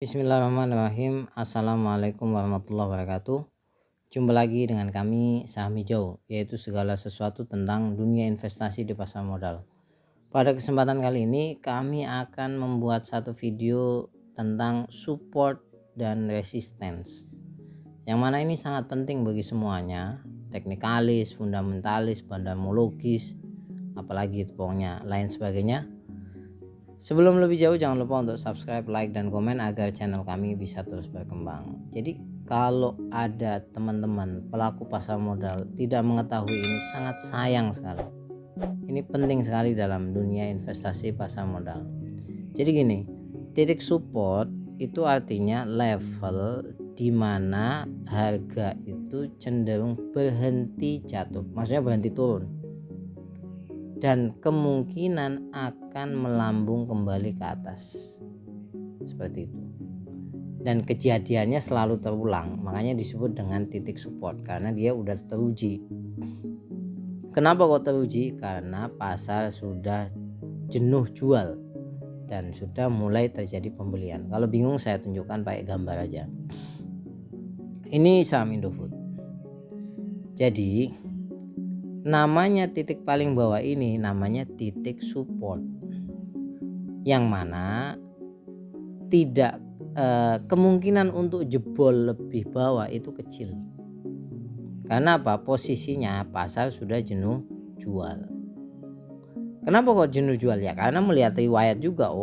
Bismillahirrahmanirrahim. Assalamualaikum warahmatullahi wabarakatuh. Jumpa lagi dengan kami Saham Hijau, yaitu segala sesuatu tentang dunia investasi di pasar modal. Pada kesempatan kali ini kami akan membuat satu video tentang support dan resistance, yang mana ini sangat penting bagi semuanya, teknikalis, fundamentalis, pandamologis, apalagi itu pokoknya lain sebagainya. Sebelum lebih jauh, jangan lupa untuk subscribe, like, dan komen agar channel kami bisa terus berkembang. Jadi kalau ada teman-teman pelaku pasar modal tidak mengetahui ini, sangat sayang sekali. Ini penting sekali dalam dunia investasi pasar modal. Jadi gini, titik support itu artinya level di mana harga itu cenderung berhenti jatuh, maksudnya berhenti turun, dan kemungkinan akan melambung kembali ke atas, seperti itu. Dan kejadiannya selalu terulang, makanya disebut dengan titik support karena dia udah teruji. Kenapa kok teruji? Karena pasar sudah jenuh jual dan sudah mulai terjadi pembelian. Kalau bingung saya tunjukkan pakai gambar aja. Ini saham Indofood. Jadi namanya titik paling bawah ini namanya titik support, yang mana tidak kemungkinan untuk jebol lebih bawah itu kecil. Karena apa? Posisinya pasar sudah jenuh jual. Kenapa kok jenuh jual? Ya karena melihat riwayat juga.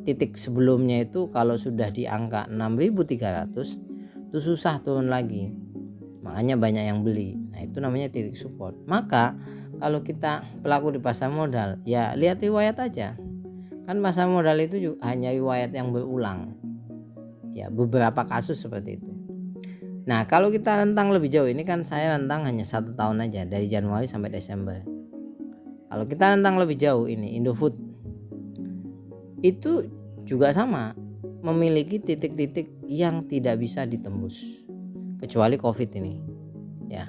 Titik sebelumnya itu kalau sudah di angka 6.300 itu susah turun lagi. Makanya banyak yang beli. Nah itu namanya titik support. Maka kalau kita pelaku di pasar modal, ya lihat riwayat aja. Kan pasar modal itu juga hanya riwayat yang berulang. Ya beberapa kasus seperti itu. Nah kalau kita rentang lebih jauh, ini kan saya rentang hanya 1 tahun aja, dari Januari sampai Desember. Kalau kita rentang lebih jauh, ini Indofood itu juga sama, memiliki titik-titik yang tidak bisa ditembus. Kecuali COVID ini, ya,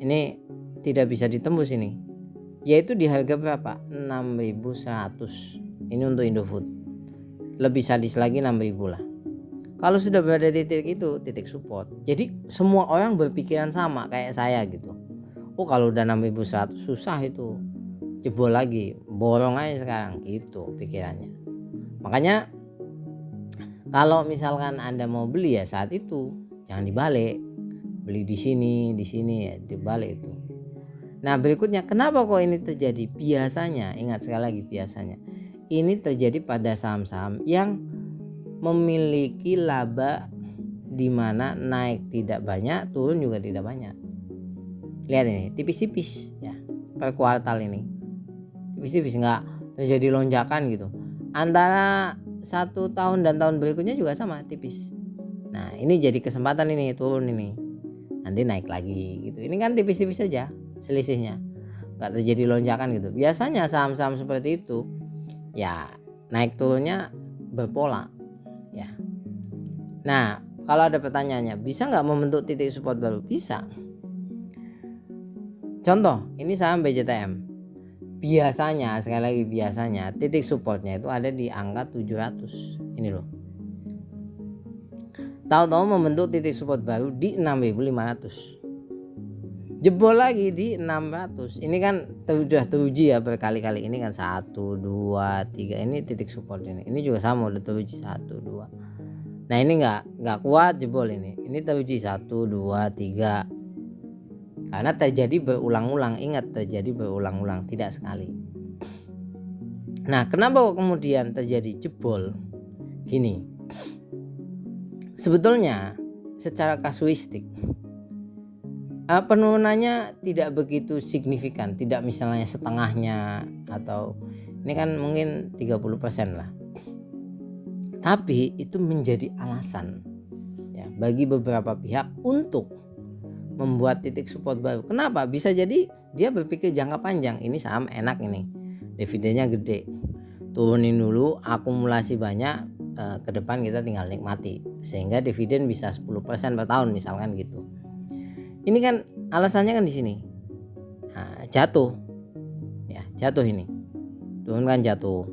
ini tidak bisa ditembus ini, yaitu di harga berapa? 6.100. Ini untuk Indofood. Lebih sadis lagi 6.000 lah. Kalau sudah berada di titik itu, titik support. Jadi semua orang berpikiran sama kayak saya gitu. Oh kalau udah 6.100 susah itu, jebol lagi, borong aja sekarang gitu pikirannya. Makanya kalau misalkan Anda mau beli ya saat itu, jangan dibalik, beli di sini ya dibalik itu. Nah berikutnya, kenapa kok ini terjadi? Biasanya, ingat sekali lagi biasanya, ini terjadi pada saham-saham yang memiliki laba di mana naik tidak banyak, turun juga tidak banyak. Lihat ini tipis-tipis ya per kuartal, ini tipis-tipis, nggak terjadi lonjakan gitu. Antara 1 tahun dan tahun berikutnya juga sama tipis. Nah ini jadi kesempatan, ini turun, ini nanti naik lagi gitu. Ini kan tipis-tipis saja selisihnya, nggak terjadi lonjakan gitu. Biasanya saham-saham seperti itu ya naik turunnya berpola ya. Nah kalau ada pertanyaannya, bisa nggak membentuk titik support baru? Bisa. Contoh ini saham BJTM, biasanya, sekali lagi biasanya, titik supportnya itu ada di angka 700. Ini loh, tahu-tahu membentuk titik support baru di 6.500, jebol lagi di 600. Ini kan sudah teruji ya berkali-kali. Ini kan 1, 2, 3, ini titik support ini. Ini juga sama, udah teruji 1, 2. Nah ini nggak kuat, jebol ini. Ini teruji 1, 2, 3. Karena terjadi berulang-ulang. Ingat, terjadi berulang-ulang, tidak sekali. Nah kenapa kok kemudian terjadi jebol? Gini, sebetulnya secara kasuistik penurunannya tidak begitu signifikan, tidak misalnya setengahnya, atau ini kan mungkin 30% lah. Tapi itu menjadi alasan ya bagi beberapa pihak untuk membuat titik support baru. Kenapa? Bisa jadi dia berpikir jangka panjang, ini saham enak, ini dividennya gede, turunin dulu, akumulasi banyak, ke depan kita tinggal nikmati, sehingga dividen bisa 10% per tahun misalkan gitu. Ini kan alasannya kan di sini. Nah, jatuh ini, turun kan jatuh.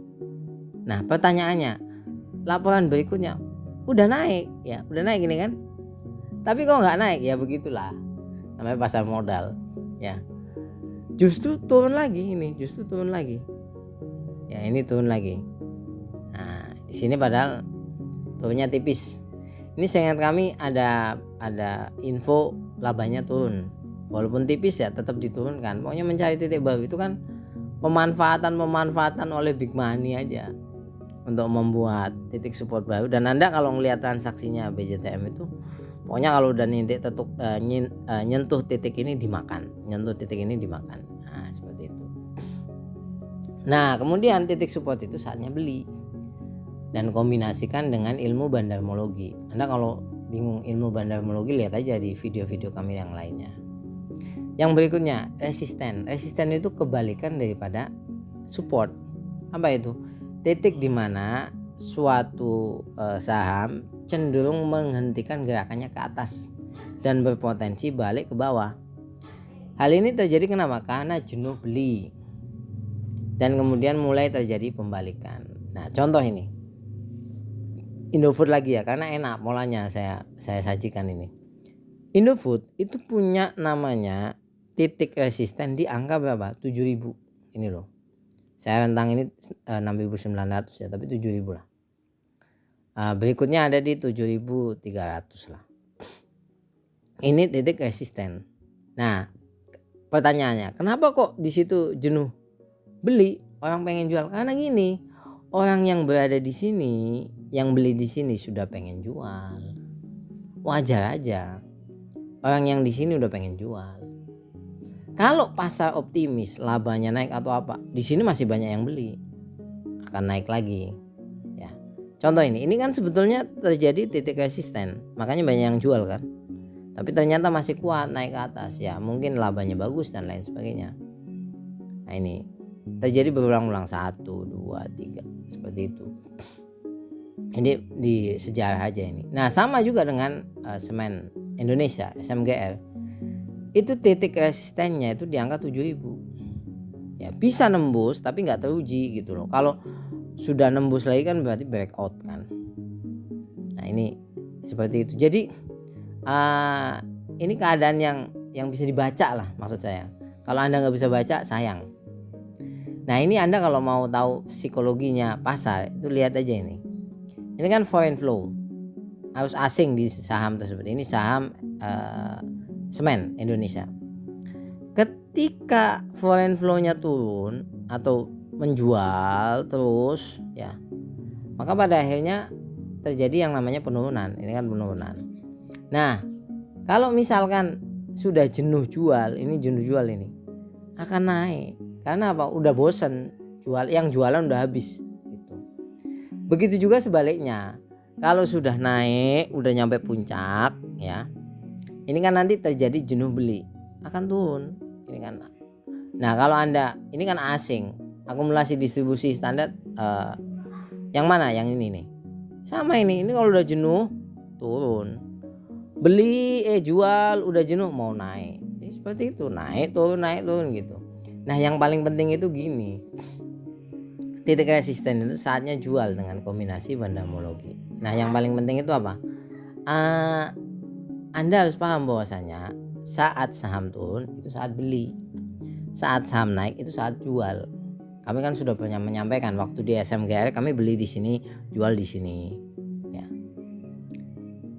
Nah pertanyaannya, laporan berikutnya udah naik ya, udah naik ini kan, tapi kok nggak naik ya, begitulah namanya pasar modal ya. Justru turun lagi ini, justru turun lagi ya, ini turun lagi. Nah di sini padahal turunnya tipis. Ini seingat kami ada info labanya turun, walaupun tipis ya tetap diturunkan. Pokoknya mencari titik baru itu kan pemanfaatan oleh big money aja untuk membuat titik support baru. Dan Anda kalau ngelihat transaksinya BJTM itu pokoknya kalau udah nyentuh titik ini dimakan, nah seperti itu. Nah kemudian titik support itu saatnya beli, dan kombinasikan dengan ilmu bandarmologi. Anda kalau bingung ilmu bandarmologi, lihat aja di video-video kami yang lainnya. Yang berikutnya resisten itu kebalikan daripada support. Apa itu? Titik di mana suatu saham cenderung menghentikan gerakannya ke atas dan berpotensi balik ke bawah. Hal ini terjadi kenapa? Karena jenuh beli dan kemudian mulai terjadi pembalikan. Nah contoh ini Indofood lagi ya, karena enak polanya saya sajikan ini. Indofood itu punya namanya titik resisten di angka berapa? 7.000 ini loh. Saya rentang ini 6.900 ya, tapi 7.000 lah. Berikutnya ada di 7.300 lah. Ini titik resisten. Nah pertanyaannya, kenapa kok di situ jenuh beli, orang pengen jual? Karena gini, orang yang berada di sini, yang beli di sini sudah pengen jual. Wajar aja. Orang yang di sini udah pengen jual. Kalau pasar optimis, labanya naik atau apa, di sini masih banyak yang beli, akan naik lagi. Ya. Contoh ini kan sebetulnya terjadi titik resisten, makanya banyak yang jual kan. Tapi ternyata masih kuat naik ke atas ya, mungkin labanya bagus dan lain sebagainya. Nah ini terjadi berulang-ulang 1, 2, 3 seperti itu. Ini di sejarah aja ini. Nah sama juga dengan semen Indonesia SMGR, itu titik resistennya itu di angka 7.000 ya, bisa nembus tapi nggak teruji gitu loh. Kalau sudah nembus lagi kan berarti breakout kan. Nah ini seperti itu. Jadi ini keadaan yang bisa dibaca lah maksud saya. Kalau Anda nggak bisa baca sayang. Nah ini Anda kalau mau tahu psikologinya pasar itu lihat aja ini. Ini kan foreign flow, harus asing di saham tersebut. Ini saham semen Indonesia. Ketika foreign flow-nya turun atau menjual terus ya, maka pada akhirnya terjadi yang namanya penurunan. Ini kan penurunan. Nah kalau misalkan sudah jenuh jual ini akan naik. Karena apa? Udah bosen jual, yang jualan udah habis gitu. Begitu juga sebaliknya, kalau sudah naik udah nyampe puncak ya, ini kan nanti terjadi jenuh beli, akan turun. Ini kan. Nah kalau Anda ini kan asing, akumulasi distribusi standar yang mana? Yang ini nih. Sama ini kalau udah jenuh turun. Beli jual, udah jenuh mau naik. Jadi seperti itu, naik turun gitu. Nah yang paling penting itu gini, titik resisten itu saatnya jual dengan kombinasi bandarmologi. Nah yang paling penting itu apa? Anda harus paham bahwasanya saat saham turun itu saat beli, saat saham naik itu saat jual. Kami kan sudah pernah menyampaikan waktu di SMGR kami beli di sini, jual di sini ya.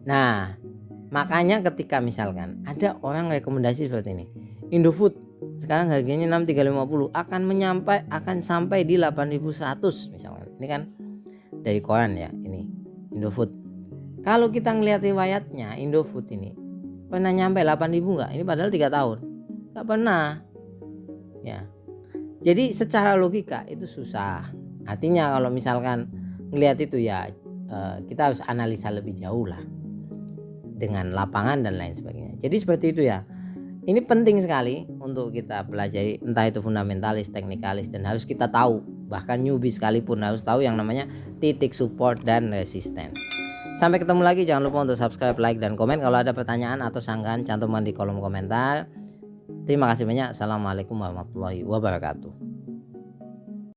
Nah makanya ketika misalkan ada orang rekomendasi seperti ini, Indofood sekarang harganya 6350 akan sampai di 8100 misalkan. Ini kan dari koran ya, ini Indofood. Kalau kita ngelihat riwayatnya Indofood ini pernah nyampe 8000 enggak? Ini padahal 3 tahun enggak pernah ya. Jadi secara logika itu susah. Artinya kalau misalkan ngelihat itu ya kita harus analisa lebih jauh lah dengan lapangan dan lain sebagainya. Jadi seperti itu ya. Ini penting sekali untuk kita pelajari, entah itu fundamentalis, teknikalis, dan harus kita tahu. Bahkan newbie sekalipun harus tahu yang namanya titik support dan resisten. Sampai ketemu lagi, jangan lupa untuk subscribe, like, dan komen. Kalau ada pertanyaan atau sanggahan cantumkan di kolom komentar. Terima kasih banyak. Assalamualaikum warahmatullahi wabarakatuh.